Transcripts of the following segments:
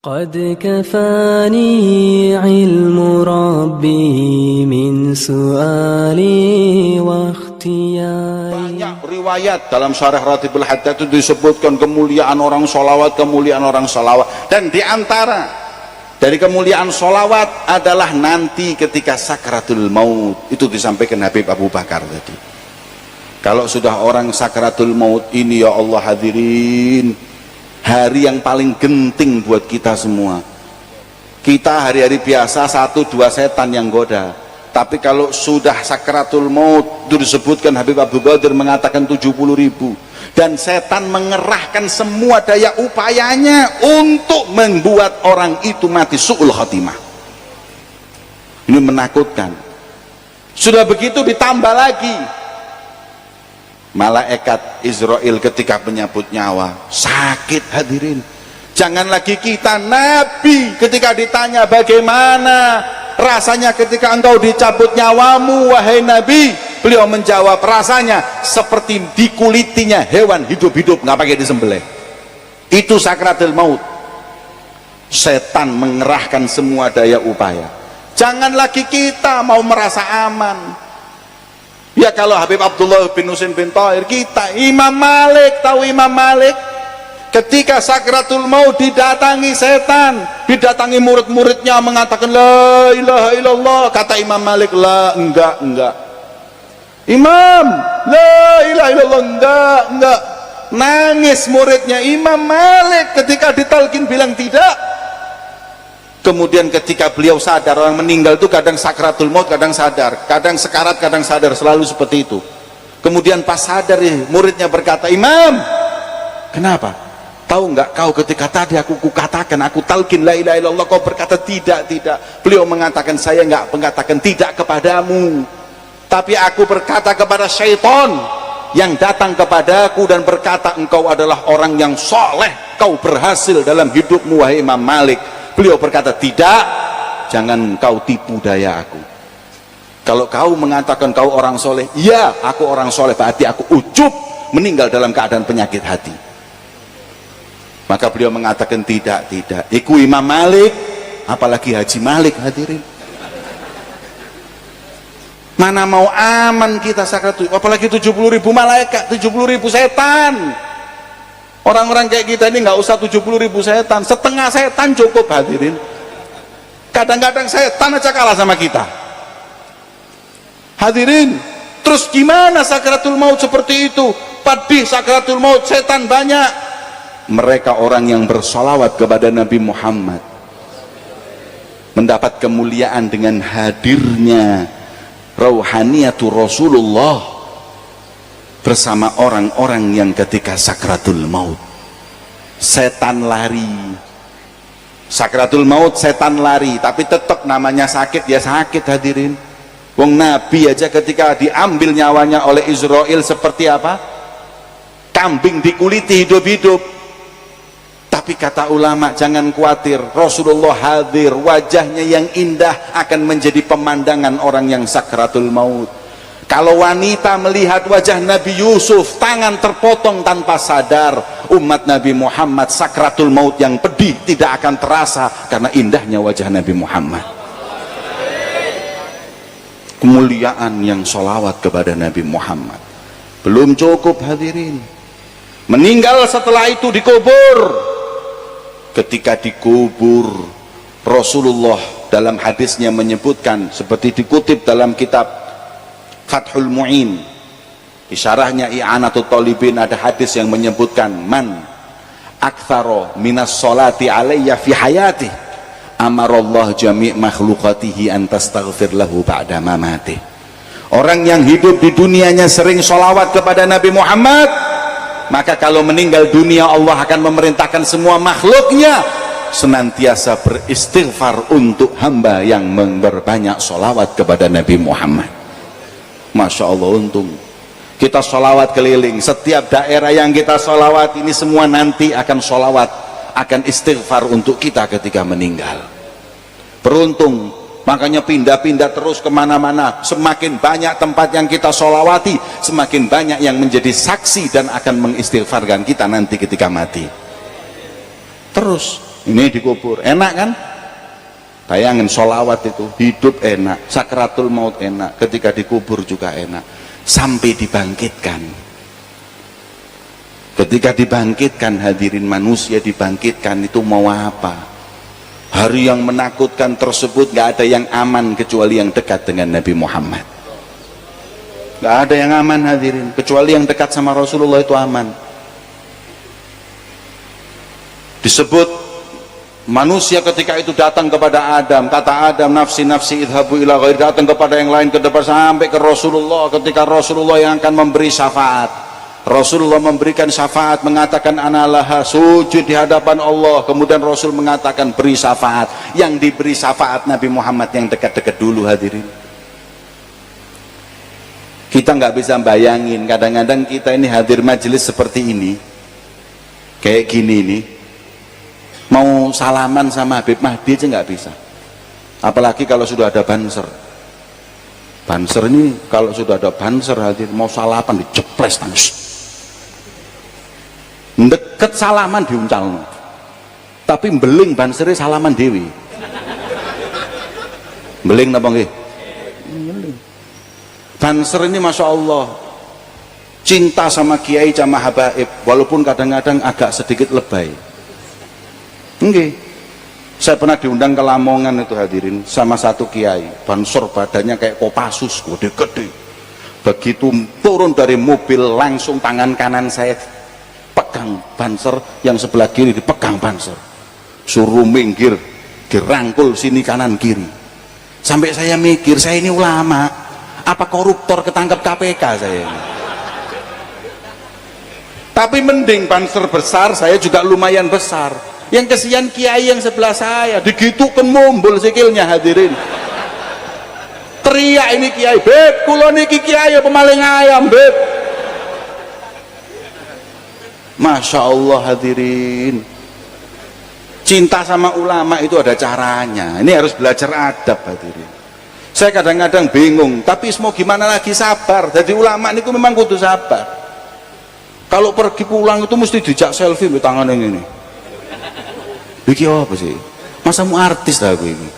قد كفاني علم ربي من سؤالي واختياري. Banyak riwayat dalam Syarah Ratibul Haddad itu disebutkan kemuliaan orang sholawat, kemuliaan orang sholawat. Dan diantara dari kemuliaan sholawat adalah nanti ketika sakratul maut. Itu disampaikan Habib Abu Bakar tadi. Kalau sudah orang sakratul maut ini, ya Allah hadirin, hari yang paling genting buat kita semua. Kita hari-hari biasa 1-2 setan yang goda, tapi kalau sudah sakratul maut, itu disebutkan Habib Abu Qadir mengatakan 70.000, dan setan mengerahkan semua daya upayanya untuk membuat orang itu mati su'ul khatimah. Ini menakutkan. Sudah begitu ditambah lagi malaikat Israel ketika menyabut nyawa, sakit hadirin. Jangan lagi kita, Nabi ketika ditanya bagaimana rasanya ketika engkau dicabut nyawamu wahai Nabi, beliau menjawab rasanya seperti dikulitinya hewan hidup-hidup, nggak pakai disembelih. Itu sakratul maut. Setan mengerahkan semua daya upaya. Jangan lagi kita mau merasa aman. Ya kalau Habib Abdullah bin Husain bin Thahir, kita Imam Malik, tahu Imam Malik ketika sakratul maut didatangi setan, didatangi murid-muridnya mengatakan la ilaha illallah, kata Imam Malik la, enggak Imam, la ilaha illallah, enggak. Nangis muridnya Imam Malik ketika ditalkin bilang tidak. Kemudian ketika beliau sadar, orang meninggal itu kadang sakratul maut, kadang sadar, kadang sekarat, kadang sadar, selalu seperti itu. Kemudian pas sadar, muridnya berkata, Imam, kenapa? Tahu nggak kau ketika tadi aku katakan, aku talkin la ilaha illallah, kau berkata tidak. Beliau mengatakan, saya nggak mengatakan tidak kepadamu, tapi aku berkata kepada syaitan yang datang kepadaku dan berkata, engkau adalah orang yang soleh, kau berhasil dalam hidupmu wahai Imam Malik. Beliau berkata, tidak, jangan kau tipu daya aku. Kalau kau mengatakan kau orang soleh, ya aku orang soleh, berarti aku ujub meninggal dalam keadaan penyakit hati. Maka beliau mengatakan tidak. Iku Imam Malik, apalagi Haji Malik hadirin. Mana mau aman kita sakratul, apalagi 70.000 malaikat, 70.000 setan. Orang-orang kayak kita ini nggak usah 70.000 setan, setengah setan cukup hadirin. Kadang-kadang setan aja kalah sama kita hadirin. Terus gimana sakratul maut seperti itu? Pedih sakratul maut, setan banyak. Mereka orang yang bersolawat kepada Nabi Muhammad mendapat kemuliaan dengan hadirnya rauhaniyatul Rasulullah bersama orang-orang yang ketika sakratul maut setan lari. Sakratul maut setan lari, tapi tetap namanya sakit ya sakit hadirin. Wong Nabi aja ketika diambil nyawanya oleh Israel seperti apa? Kambing dikuliti hidup-hidup. Tapi kata ulama, jangan khawatir, Rasulullah hadir, wajahnya yang indah akan menjadi pemandangan orang yang sakratul maut. Kalau wanita melihat wajah Nabi Yusuf, tangan terpotong tanpa sadar, umat Nabi Muhammad sakratul maut yang pedih tidak akan terasa karena indahnya wajah Nabi Muhammad. Kemuliaan yang sholawat kepada Nabi Muhammad belum cukup hadirin. Meninggal setelah itu dikubur. Ketika dikubur, Rasulullah dalam hadisnya menyebutkan seperti dikutip dalam kitab Fathul Mu'in, di syarahnya I'anatul Talibin ada hadis yang menyebutkan man aktsara minas sholati alayya fi hayati amarallah jami' makhlukatihi an tastaghfir lahu ba'da mamati. Orang yang hidup di dunianya sering sholawat kepada Nabi Muhammad, maka kalau meninggal dunia Allah akan memerintahkan semua makhluknya senantiasa beristighfar untuk hamba yang memperbanyak sholawat kepada Nabi Muhammad. Masya Allah, untung kita sholawat keliling, setiap daerah yang kita sholawat ini semua nanti akan sholawat, akan istighfar untuk kita ketika meninggal. Beruntung, makanya pindah-pindah terus kemana-mana. Semakin banyak tempat yang kita sholawati, semakin banyak yang menjadi saksi dan akan mengistighfarkan kita nanti ketika mati. Terus ini dikubur, enak kan? Bayangin sholawat itu, hidup enak, sakratul maut enak, ketika dikubur juga enak, sampai dibangkitkan. Ketika dibangkitkan, hadirin, manusia dibangkitkan, itu mau apa? Hari yang menakutkan tersebut gak ada yang aman kecuali yang dekat dengan Nabi Muhammad. Gak ada yang aman, hadirin, kecuali yang dekat sama Rasulullah itu aman. Disebut manusia ketika itu datang kepada Adam, kata Adam, nafsi nafsi idhabu ila ghairi, datang kepada yang lain, ke depan sampai ke Rasulullah. Ketika Rasulullah yang akan memberi syafaat, Rasulullah memberikan syafaat, mengatakan analaha, sujud di hadapan Allah. Kemudian Rasul mengatakan beri syafaat. Yang diberi syafaat Nabi Muhammad yang dekat-dekat dulu, hadirin. Kita nggak bisa bayangin, kadang-kadang kita ini hadir majelis seperti ini, kayak gini ini, mau salaman sama Habib Mahdi aja nggak bisa, apalagi kalau sudah ada banser. Banser ini kalau sudah ada banser, hadir mau salaman diceples tangis, deket salaman diuncal, tapi beling bansernya salaman dewi. Beling napa nggih? Banser ini masya Allah cinta sama kiai sama habaib, walaupun kadang-kadang agak sedikit lebay. Enggak, saya pernah diundang ke Lamongan itu, hadirin, sama satu kiai, banser badannya kayak Kopassus, gede-gede. Begitu turun dari mobil, langsung tangan kanan saya pegang banser, yang sebelah kiri dipegang banser, suruh minggir, dirangkul sini kanan kiri. Sampai saya mikir, saya ini ulama apa koruptor ketangkep KPK saya ini? Tapi mending banser besar, saya juga lumayan besar. Yang kesian kiai yang sebelah saya, digitukan mumbul sikilnya, hadirin. Teriak ini kiai, beb, kulo niki kiai pemaling ayam, beb. Masya Allah, hadirin. Cinta sama ulama itu ada caranya. Ini harus belajar adab, hadirin. Saya kadang-kadang bingung, tapi mau gimana lagi, sabar. Jadi ulama ini memang kudu sabar. Kalau pergi pulang itu mesti dijak selfie di tangan yang ini. Iki apa sih? Masa mu artis lah gue ini.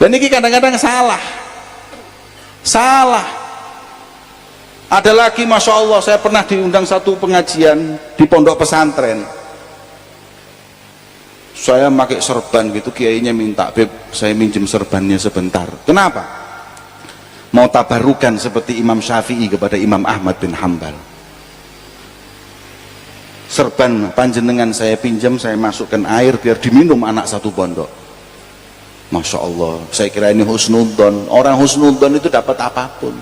Dan ini kadang-kadang salah. Ada lagi, masya Allah, saya pernah diundang satu pengajian di pondok pesantren. Saya pakai serban gitu, kiainya minta, beb, saya minjem serbannya sebentar. Kenapa? Mau tabarukan seperti Imam Syafi'i kepada Imam Ahmad bin Hambal. Serban panjenengan saya pinjam, saya masukkan air biar diminum anak satu pondok. Masya Allah, saya kira ini husnudzon. Orang husnudzon itu dapat apapun,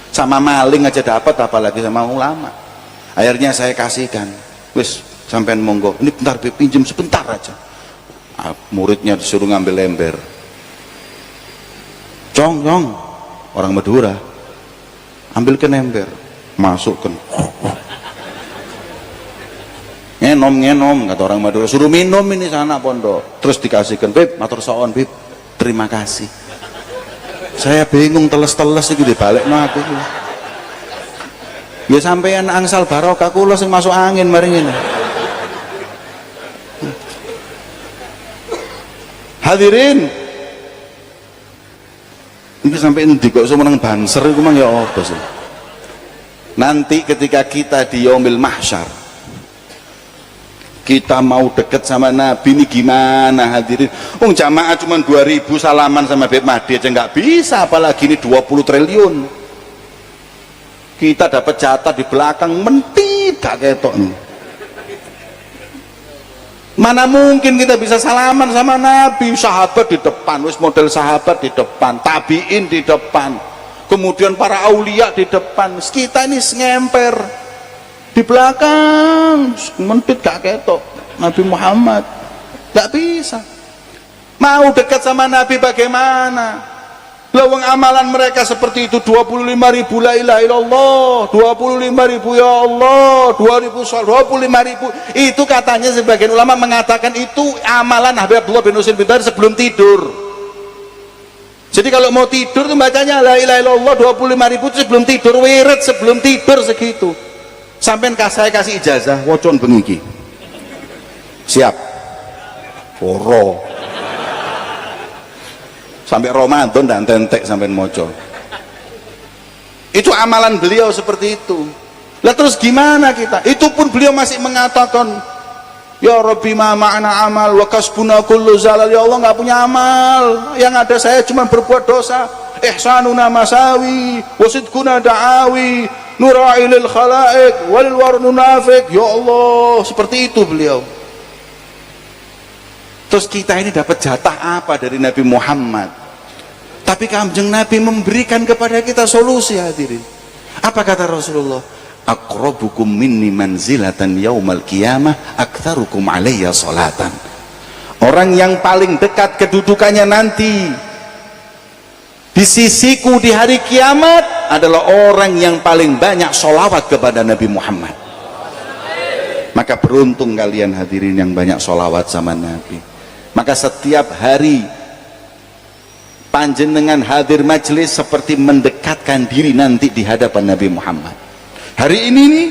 sama maling aja dapat, apalagi sama ulama. Akhirnya saya kasihkan, wis sampean monggo, ini bentar pinjam sebentar aja. Muridnya disuruh ngambil ember, cong, orang Madura, ambilkan ember, masukkan, ngenom, kata orang Madura, suruh minum ini sana pondok. Terus dikasihkan, beb, matur soon, beb, terima kasih. Saya bingung, teles-teles iki dibalekno aku. Ya sampean angsal barokah kula sing masuk angin mari ngene. Hadirin, ini sampai endi kok iso menang banser iku mang ya apa sih? Nanti ketika kita di yaumil mahsyar, kita mau deket sama Nabi ini gimana, hadirin? Jamaah cuma 2000 salaman sama Habib Mahdi aja nggak bisa, apalagi ini 20 triliun. Kita dapat jatah di belakang mentit gak ketok nih. Mana mungkin kita bisa salaman sama Nabi? Sahabat di depan, wis model sahabat di depan, tabiin di depan, kemudian para aulia di depan. Kita ini ngemper di belakang, mentit gak ketok Nabi Muhammad. Gak bisa. Mau dekat sama Nabi bagaimana? Lawang amalan mereka seperti itu, 25.000 la ilaha illallah, 25.000 ya Allah, 25.000. Itu katanya sebagian ulama mengatakan itu amalan Habib Abdullah bin Husain bin Tahir sebelum tidur. Jadi kalau mau tidur tuh bacanya la ilaha illallah 25.000 itu sebelum tidur, wirid sebelum tidur segitu. Sampai saya kasih ijazah, wocon bengi. Siap. Loro. Sampai Ramadan dan tentek sampai moco. Itu amalan beliau seperti itu. Lah terus gimana kita? Itu pun beliau masih mengatakan, ya Rabbi ma ma'ana amal wa kasbuna kullu zalal. Ya Allah nggak punya amal, yang ada saya cuma berbuat dosa. Ihsanuna masawi wa sidquna da'awi nura'ilil khalaik walil warnu nafik. Ya Allah, seperti itu beliau. Terus kita ini dapat jatah apa dari Nabi Muhammad? Tapi Kanjeng Nabi memberikan kepada kita solusi, hadirin. Apa kata Rasulullah? Aqrabukum minni manzilatan yaumal qiyamah aktsarukum alayya salatan. Orang yang paling dekat kedudukannya nanti di sisiku di hari kiamat adalah orang yang paling banyak sholawat kepada Nabi Muhammad. Maka beruntung kalian hadirin yang banyak sholawat sama Nabi. Maka setiap hari panjenengan hadir majelis seperti mendekatkan diri nanti di hadapan Nabi Muhammad. Hari ini nih,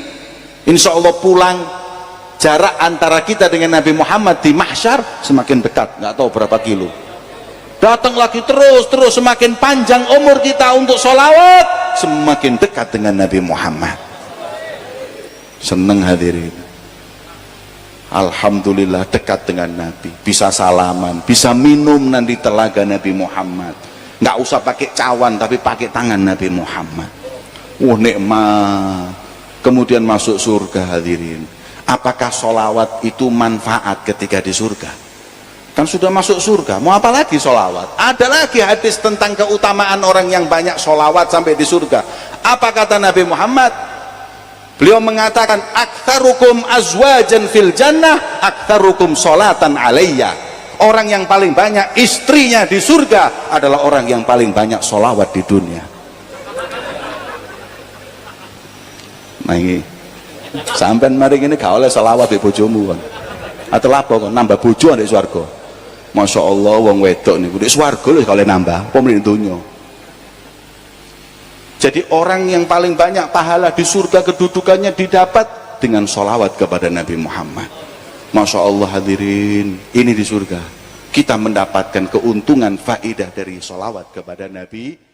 insya Allah pulang, jarak antara kita dengan Nabi Muhammad di mahsyar semakin dekat, nggak tahu berapa kilo. Datang lagi terus semakin panjang umur kita untuk sholawat, semakin dekat dengan Nabi Muhammad. Seneng hadirin. Alhamdulillah dekat dengan Nabi, bisa salaman, bisa minum nanti telaga Nabi Muhammad. Nggak usah pakai cawan tapi pakai tangan Nabi Muhammad. Nikmat. Kemudian masuk surga hadirin. Apakah sholawat itu manfaat ketika di surga? Kan sudah masuk surga, mau apa lagi sholawat? Ada lagi hadis tentang keutamaan orang yang banyak sholawat sampai di surga. Apa kata Nabi Muhammad? Beliau mengatakan, aktsarukum azwajan fil jannah aktsarukum sholatan alayya. Orang yang paling banyak istrinya di surga adalah orang yang paling banyak sholawat di dunia. Nah ini sampean mari ini gak oleh selawat di bojomu kan, atau apa kan nambah bojo di swarga. Masya Allah wong wedok niku di swarga lho gak oleh nambah pemerintah dunya. Jadi orang yang paling banyak pahala di surga kedudukannya didapat dengan sholawat kepada Nabi Muhammad. Masya Allah hadirin, ini di surga kita mendapatkan keuntungan faidah dari sholawat kepada Nabi